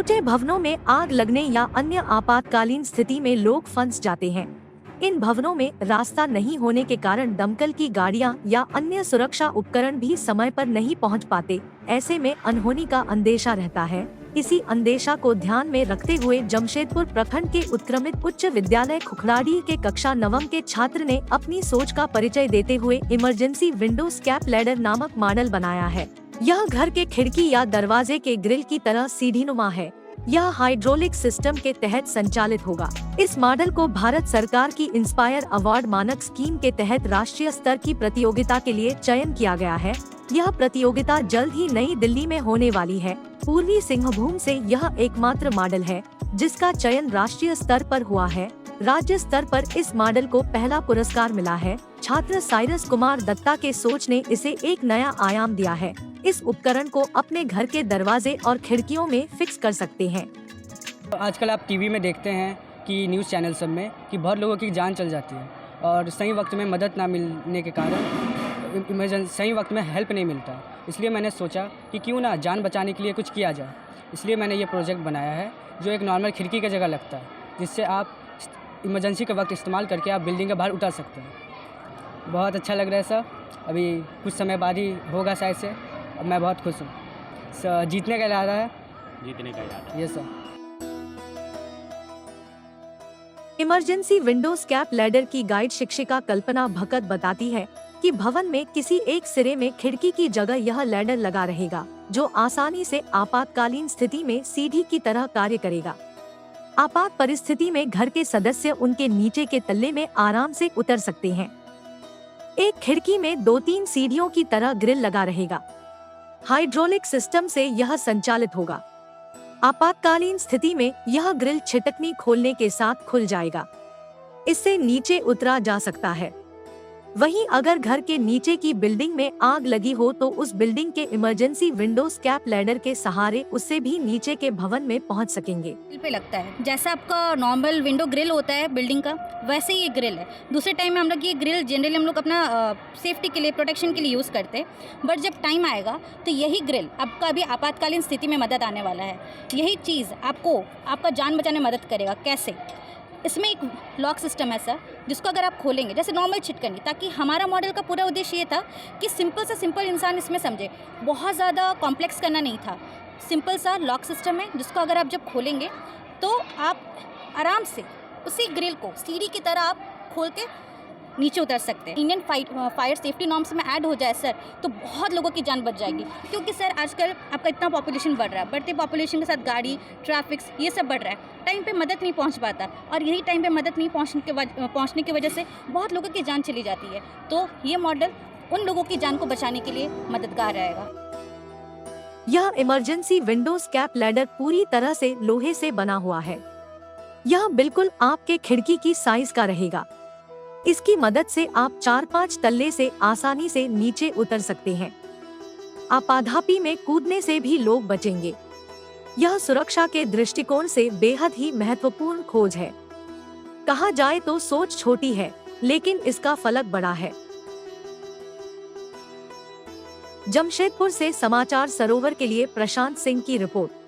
छोटे भवनों में आग लगने या अन्य आपातकालीन स्थिति में लोग फंस जाते हैं। इन भवनों में रास्ता नहीं होने के कारण दमकल की गाड़ियां या अन्य सुरक्षा उपकरण भी समय पर नहीं पहुंच पाते। ऐसे में अनहोनी का अंदेशा रहता है। इसी अंदेशा को ध्यान में रखते हुए जमशेदपुर प्रखंड के उत्क्रमित उच्च विद्यालय खुखलाड़ी के कक्षा 9 के छात्र ने अपनी सोच का परिचय देते हुए इमरजेंसी विंडो स्कैप लैडर नामक मॉडल बनाया है। यह घर के खिड़की या दरवाजे के ग्रिल की तरह सीढ़ीनुमा है। यह हाइड्रोलिक सिस्टम के तहत संचालित होगा। इस मॉडल को भारत सरकार की इंस्पायर अवार्ड मानक स्कीम के तहत राष्ट्रीय स्तर की प्रतियोगिता के लिए चयन किया गया है। यह प्रतियोगिता जल्द ही नई दिल्ली में होने वाली है। पूर्वी सिंहभूम से यह एकमात्र मॉडल है जिसका चयन राष्ट्रीय स्तर पर हुआ है। राज्य स्तर पर इस मॉडल को पहला पुरस्कार मिला है। छात्र साइरस कुमार दत्ता के सोच ने इसे एक नया आयाम दिया है। इस उपकरण को अपने घर के दरवाजे और खिड़कियों में फिक्स कर सकते हैं। आजकल आप टीवी में देखते हैं कि न्यूज़ चैनल सब में कि बहुत लोगों की जान चल जाती है और सही वक्त में मदद ना मिलने के कारण इमरजेंसी सही वक्त में हेल्प नहीं मिलता। इसलिए मैंने सोचा कि क्यों ना जान बचाने के लिए कुछ किया जाए। इसलिए मैंने ये प्रोजेक्ट बनाया है जो एक नॉर्मल खिड़की की जगह लगता है, जिससे आप इमरजेंसी का वक्त इस्तेमाल करके आप बिल्डिंग के बाहर उतर सकते हैं। बहुत अच्छा लग रहा है सर। अभी कुछ समय बाद ही होगा शायद से। अब मैं बहुत खुश हूँ सर। जीतने का इरादा है। जीतने का इरादा। ये सर। इमरजेंसी विंडो स्कैप लैडर की गाइड शिक्षिका कल्पना भकत बताती है कि भवन में किसी एक सिरे में खिड़की की जगह यह लैडर लगा रहेगा जो आसानी से आपातकालीन स्थिति में सीढ़ी की तरह कार्य करेगा। आपात परिस्थिति में घर के सदस्य उनके नीचे के तल्ले में आराम से उतर सकते हैं। एक खिड़की में 2-3 सीढ़ियों की तरह ग्रिल लगा रहेगा। हाइड्रोलिक सिस्टम से यह संचालित होगा। आपातकालीन स्थिति में यह ग्रिल छिटकनी खोलने के साथ खुल जाएगा। इससे नीचे उतरा जा सकता है। वहीं अगर घर के नीचे की बिल्डिंग में आग लगी हो तो उस बिल्डिंग के इमरजेंसी विंडो स्कैप लैडर के सहारे उससे भी नीचे के भवन में पहुंच सकेंगे। पे लगता है जैसा आपका नॉर्मल विंडो ग्रिल होता है बिल्डिंग का, वैसे ही ये ग्रिल है। दूसरे टाइम में हम लोग ये ग्रिल जनरली हम लोग अपना सेफ्टी के लिए, प्रोटेक्शन के लिए यूज़ करते हैं। बट जब टाइम आएगा तो यही ग्रिल आपका अभी आपातकालीन स्थिति में मदद आने वाला है। यही चीज़ आपको आपका जान बचाने में मदद करेगा। कैसे? इसमें एक लॉक सिस्टम है सर, जिसको अगर आप खोलेंगे जैसे नॉर्मल छिटकनी, ताकि हमारा मॉडल का पूरा उद्देश्य ये था कि सिंपल से सिंपल इंसान इसमें समझे, बहुत ज़्यादा कॉम्प्लेक्स करना नहीं था। सिंपल सा लॉक सिस्टम है जिसको अगर आप जब खोलेंगे तो आप आराम से उसी ग्रिल को सीढ़ी की तरह आप खोल के नीचे उतर सकते हैं। इंडियन फायर सेफ्टी नॉर्म्स में ऐड हो जाए सर तो बहुत लोगों की जान बच जाएगी। क्योंकि सर आजकल आपका इतना पॉपुलेशन बढ़ रहा है, बढ़ते पॉपुलेशन के साथ गाड़ी, ट्रैफिक, ये सब बढ़ रहा है। टाइम पे मदद नहीं पहुंच पाता और यही टाइम पे मदद नहीं पहुंचने की वजह से बहुत लोगों की जान चली जाती है। तो ये मॉडल उन लोगों की जान को बचाने के लिए मददगार रहेगा। यह इमरजेंसी विंडो स्कैप लैडर पूरी तरह से लोहे से बना हुआ है। यह बिल्कुल आपके खिड़की की साइज का रहेगा। इसकी मदद से आप 4-5 तल्ले से आसानी से नीचे उतर सकते हैं। आपाधापी में कूदने से भी लोग बचेंगे। यह सुरक्षा के दृष्टिकोण से बेहद ही महत्वपूर्ण खोज है। कहा जाए तो सोच छोटी है लेकिन इसका फलक बड़ा है। जमशेदपुर से समाचार सरोवर के लिए प्रशांत सिंह की रिपोर्ट।